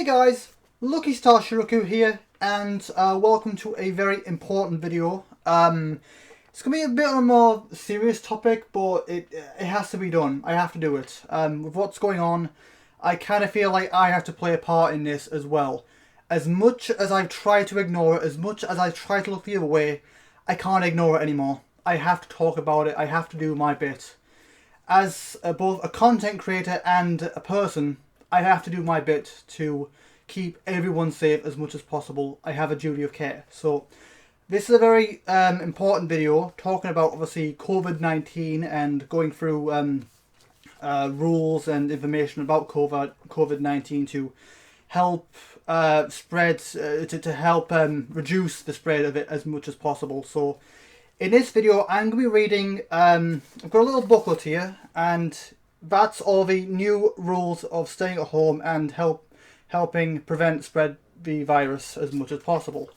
Hey guys, Lucky Star Shi-Roku here, and welcome to a very important video. It's going to be a bit of a more serious topic, but it has to be done. I have to do it. With what's going on, I kind of feel like I have to play a part in this as well. As much as I've tried to ignore it, as much as I try to look the other way, I can't ignore it anymore. I have to talk about it. I have to do my bit. As both a content creator and a person, I have to do my bit to keep everyone safe as much as possible. I have a duty of care. So this is a very important video talking about obviously COVID-19 and going through rules and information about COVID-19 to help spread, to help reduce the spread of it as much as possible. So in this video I'm going to be reading, I've got a little booklet here, and that's all the new rules of staying at home and helping prevent spread the virus as much as possible.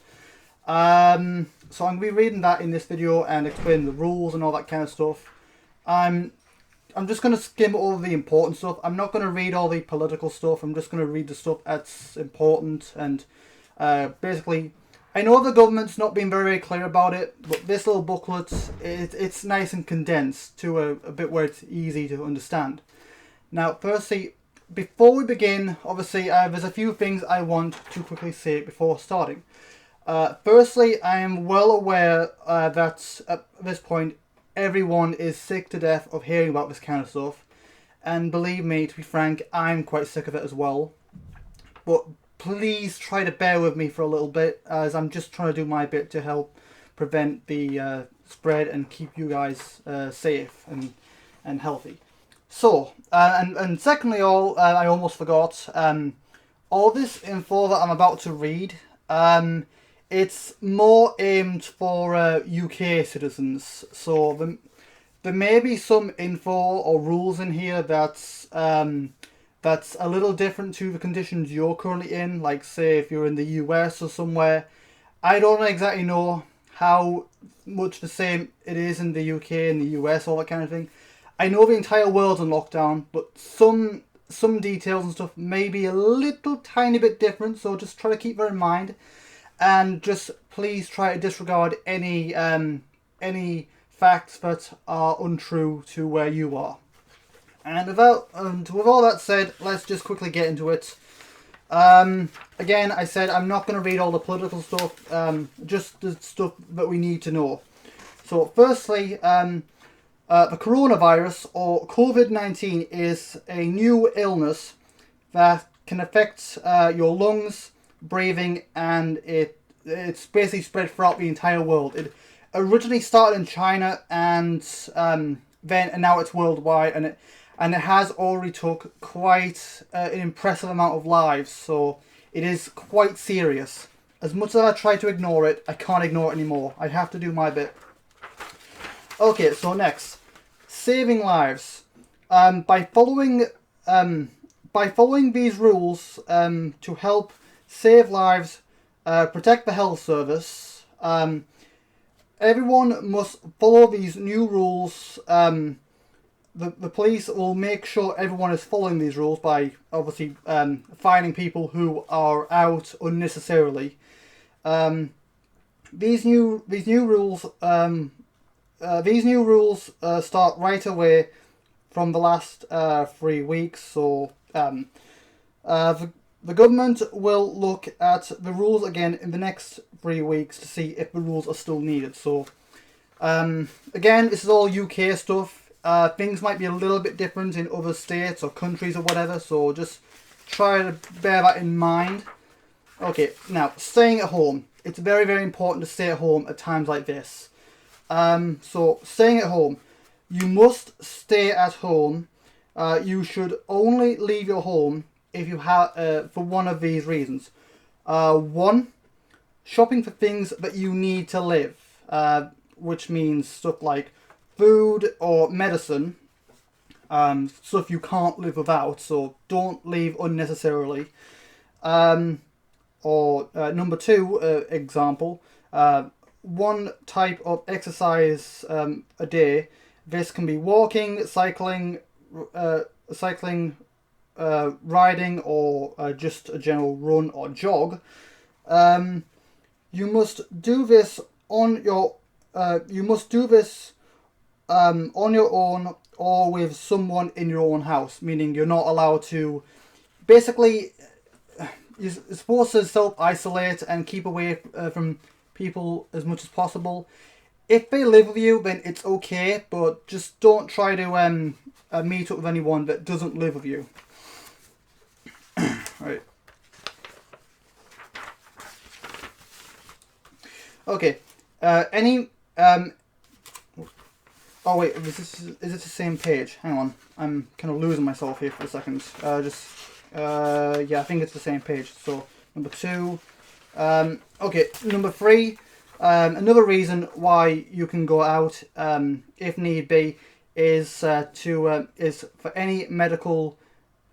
So I'm going to be reading that in this video and explain the rules and all that kind of stuff. I'm just going to skim over the important stuff. I'm not going to read all the political stuff. I'm just going to read the stuff that's important. And basically, I know the government's not been very clear about it, but this little booklet, it's nice and condensed to a bit where it's easy to understand. Now, firstly, before we begin, obviously, there's a few things I want to quickly say before starting. Firstly, I am well aware that at this point, everyone is sick to death of hearing about this kind of stuff. And believe me, to be frank, I'm quite sick of it as well. But please try to bear with me for a little bit, as I'm just trying to do my bit to help prevent the spread and keep you guys safe and healthy. So, and secondly, I almost forgot, all this info that I'm about to read, it's more aimed for UK citizens. So there may be some info or rules in here that's a little different to the conditions you're currently in. Like, say, if you're in the US or somewhere, I don't exactly know how much the same it is in the UK and the US, all that kind of thing. I know the entire world's in lockdown, but some details and stuff may be a little tiny bit different, so just try to keep that in mind. And just please try to disregard any facts that are untrue to where you are. And with all that said, let's just quickly get into it. Again, I said I'm not going to read all the political stuff, just the stuff that we need to know. So firstly, the coronavirus, or COVID-19, is a new illness that can affect your lungs, breathing, and it's basically spread throughout the entire world. It originally started in China, and now it's worldwide, and it has already took quite an impressive amount of lives. So it is quite serious. As much as I try to ignore it, I can't ignore it anymore. I have to do my bit. Okay, so next, saving lives. By following these rules to help save lives, protect the health service, everyone must follow these new rules. The police will make sure everyone is following these rules by obviously fining people who are out unnecessarily. These new rules start right away from the last 3 weeks. So the government will look at the rules again in the next 3 weeks to see if the rules are still needed. So again, this is all UK stuff. Things might be a little bit different in other states or countries or whatever, so just try to bear that in mind. Okay, now, staying at home. It's very, very important to stay at home at times like this. So, staying at home. You must stay at home. You should only leave your home if you have, for one of these reasons. One, shopping for things that you need to live, which means stuff like food or medicine, stuff you can't live without, so don't leave unnecessarily. Or number two, example, one type of exercise a day. This can be walking, cycling, riding or just a general run or jog, you must do this on your on your own or with someone in your own house, meaning you're not allowed to. Basically, you're supposed to self-isolate and keep away from people as much as possible. If they live with you, then it's okay, but just don't try to meet up with anyone that doesn't live with you. Right. Okay. Oh wait, is it the same page? Hang on, I'm kind of losing myself here for a second. Yeah, I think it's the same page. So number 2. Okay, number 3. Another reason why you can go out, if need be, is for any medical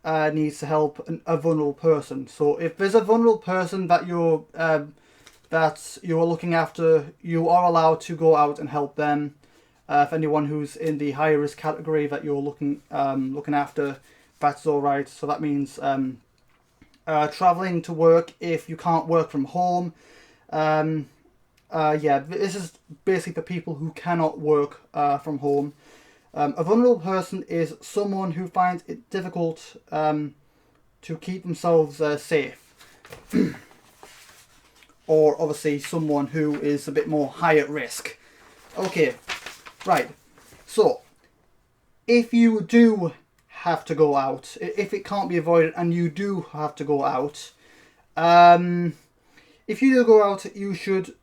needs to help a vulnerable person. So if there's a vulnerable person that you're looking after, you are allowed to go out and help them. For anyone who's in the higher risk category that you're looking after, that's all right. So that means traveling to work if you can't work from home. Yeah, this is basically for people who cannot work from home. A vulnerable person is someone who finds it difficult to keep themselves safe. Or obviously someone who is a bit more high at risk. Okay, right. So, if you do have to go out, if it can't be avoided and you do have to go out, if you do go out, you should...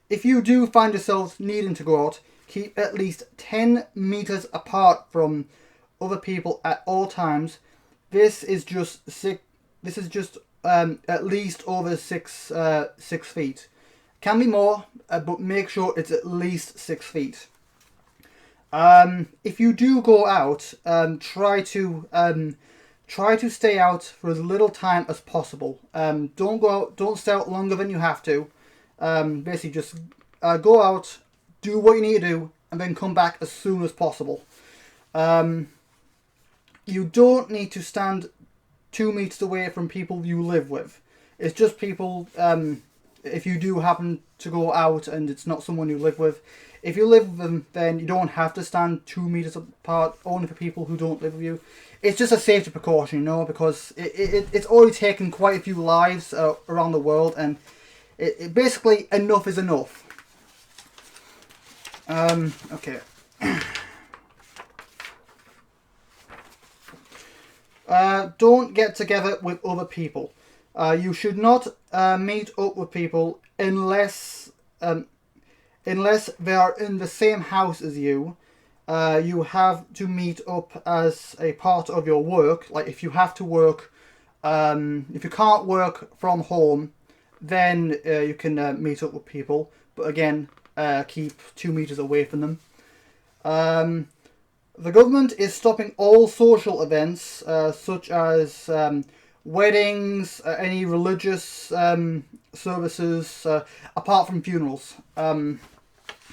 if you do find yourselves needing to go out, keep at least 10 meters apart from other people at all times. This is just at least over 6 feet. Can be more, but make sure it's at least 6 feet. If you do go out, try to stay out for as little time as possible. Don't stay out longer than you have to. Basically just go out, do what you need to do, and then come back as soon as possible. You don't need to stand 2 meters away from people you live with. It's just people, if you do happen to go out and it's not someone you live with. If you live with them, then you don't have to stand 2 meters apart, only for people who don't live with you. It's just a safety precaution, you know, because it's already taken quite a few lives around the world, and it basically, enough is enough. Okay. Don't get together with other people. You should not meet up with people unless they are in the same house as you. You have to meet up as a part of your work. Like if you have to work, if you can't work from home, then you can meet up with people. But again, keep 2 meters away from them. The government is stopping all social events, such as weddings, any religious services, apart from funerals.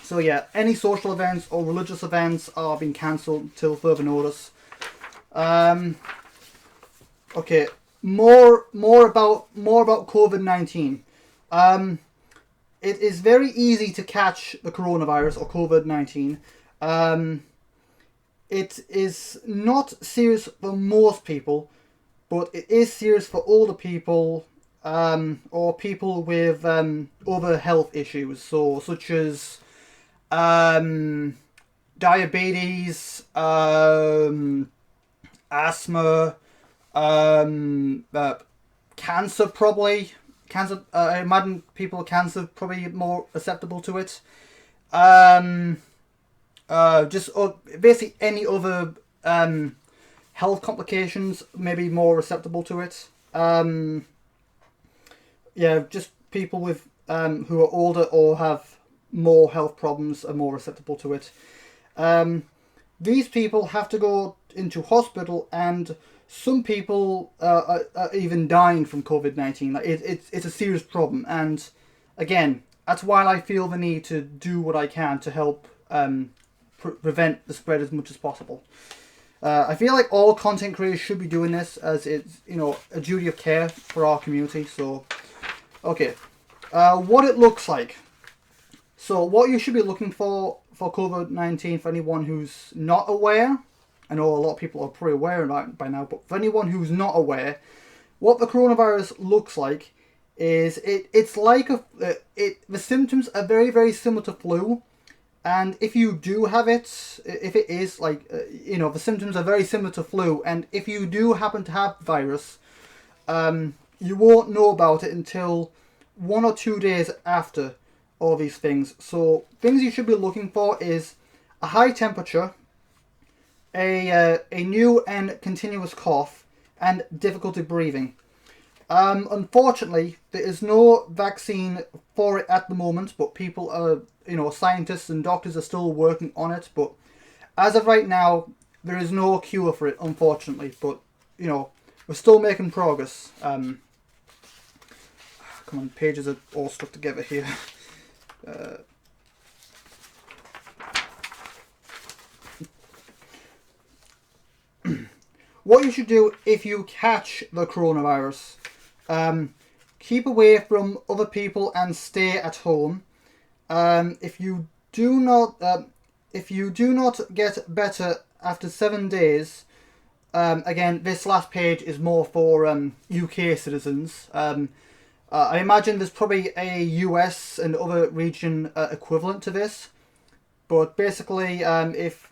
So yeah, any social events or religious events are being cancelled till further notice. Okay, more about COVID-19. It is very easy to catch the coronavirus or COVID-19. It is not serious for most people, but it is serious for older people or people with other health issues, so such as diabetes, asthma, cancer probably. Cancer. I imagine people with cancer probably more susceptible to it. Just basically any other health complications may be more susceptible to it. Yeah, just people with who are older or have more health problems are more susceptible to it. These people have to go into hospital, and some people are even dying from COVID-19. Like it's a serious problem, and again, that's why I feel the need to do what I can to help prevent the spread as much as possible. I feel like all content creators should be doing this, as it's, you know, a duty of care for our community. So, okay, what it looks like. So what you should be looking for COVID-19, for anyone who's not aware, I know a lot of people are probably aware of it by now, but for anyone who's not aware, what the coronavirus looks like is it's like the symptoms are very, very similar to flu. And if you do have it, if it is like, you know, the symptoms are very similar to flu, and if you do happen to have the virus, you won't know about it until 1 or 2 days after all these things. So things you should be looking for is a high temperature, a new and continuous cough, and difficulty breathing. Unfortunately, there is no vaccine for it at the moment, but people are, you know, scientists and doctors are still working on it. But as of right now, there is no cure for it, unfortunately. But, you know, we're still making progress. Come on, pages are all stuck together here. What you should do if you catch the coronavirus. Keep away from other people and stay at home. If you do not get better after 7 days, again, this last page is more for UK citizens. I imagine there's probably a US and other region equivalent to this, but basically, if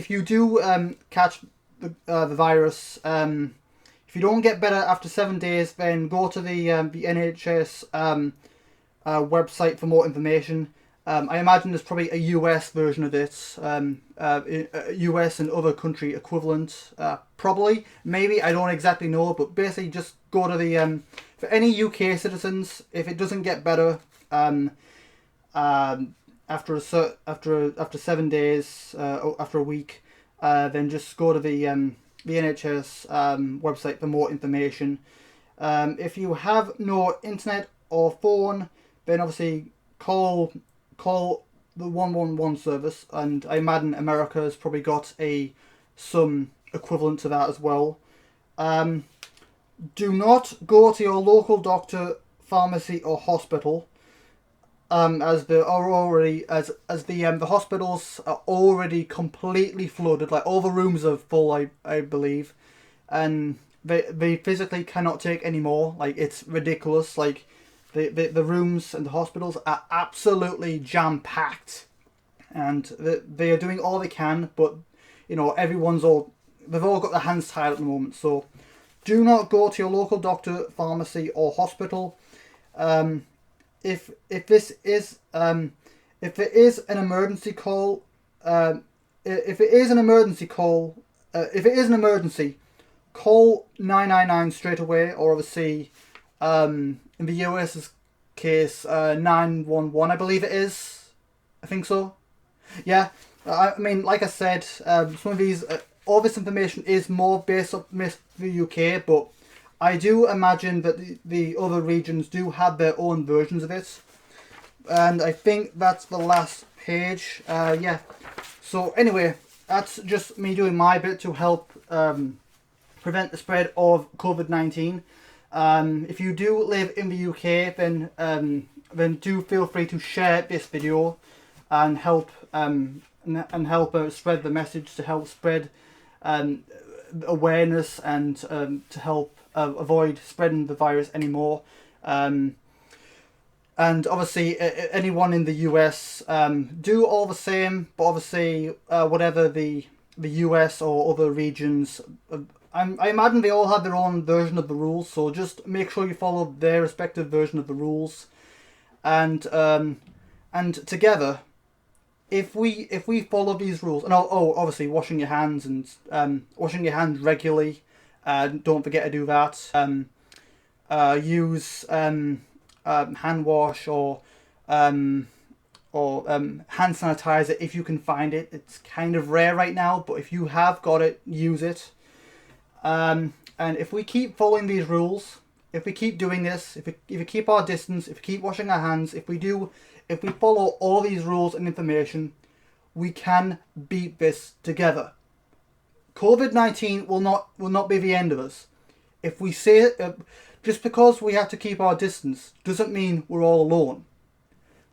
you do catch the virus, if you don't get better after 7 days, then go to the NHS website for more information. I imagine there's probably a US version of this, US and other country equivalent, probably, maybe, I don't exactly know, but basically just go to the, for any UK citizens, if it doesn't get better after 7 days, after a week, then just go to the NHS website for more information. If you have no internet or phone, then obviously call the 111 service, and I imagine America has probably got some equivalent to that as well. Do not go to your local doctor, pharmacy or hospital, as the hospitals are already completely flooded. Like, all the rooms are full, I believe, and they physically cannot take any more. Like, it's ridiculous. Like, the rooms and the hospitals are absolutely jam packed, and they are doing all they can. But, you know, they've all got their hands tied at the moment. So do not go to your local doctor, pharmacy or hospital. If it is an emergency, call call 999 straight away, or obviously in the US's case 911, I believe it is. I think so. Yeah, I mean, like I said, some of these all this information is more based on the UK, but I do imagine that the other regions do have their own versions of it. And I think that's the last page. Yeah. So anyway, that's just me doing my bit to help prevent the spread of COVID-19. If you do live in the UK, then do feel free to share this video and help spread the message, to help spread awareness, and to help avoid spreading the virus anymore. And obviously, anyone in the US, do all the same. But obviously, whatever the US or other regions, I imagine they all have their own version of the rules. So just make sure you follow their respective version of the rules. And together, if we follow these rules, and obviously washing your hands and washing your hands regularly. Don't forget to do that. Use hand wash or hand sanitizer if you can find it. It's kind of rare right now, but if you have got it, use it. And if we keep following these rules, if we keep doing this, if we keep our distance, if we keep washing our hands, if we follow all these rules and information, we can beat this together. COVID-19 will not be the end of us. If we say just because we have to keep our distance doesn't mean we're all alone.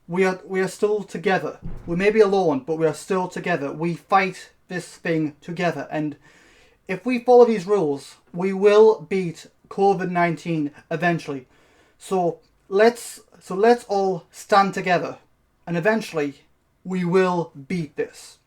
We are still together. We may be alone, but we are still together. We fight this thing together, and if we follow these rules, we will beat COVID-19 eventually. So let's all stand together, and eventually we will beat this.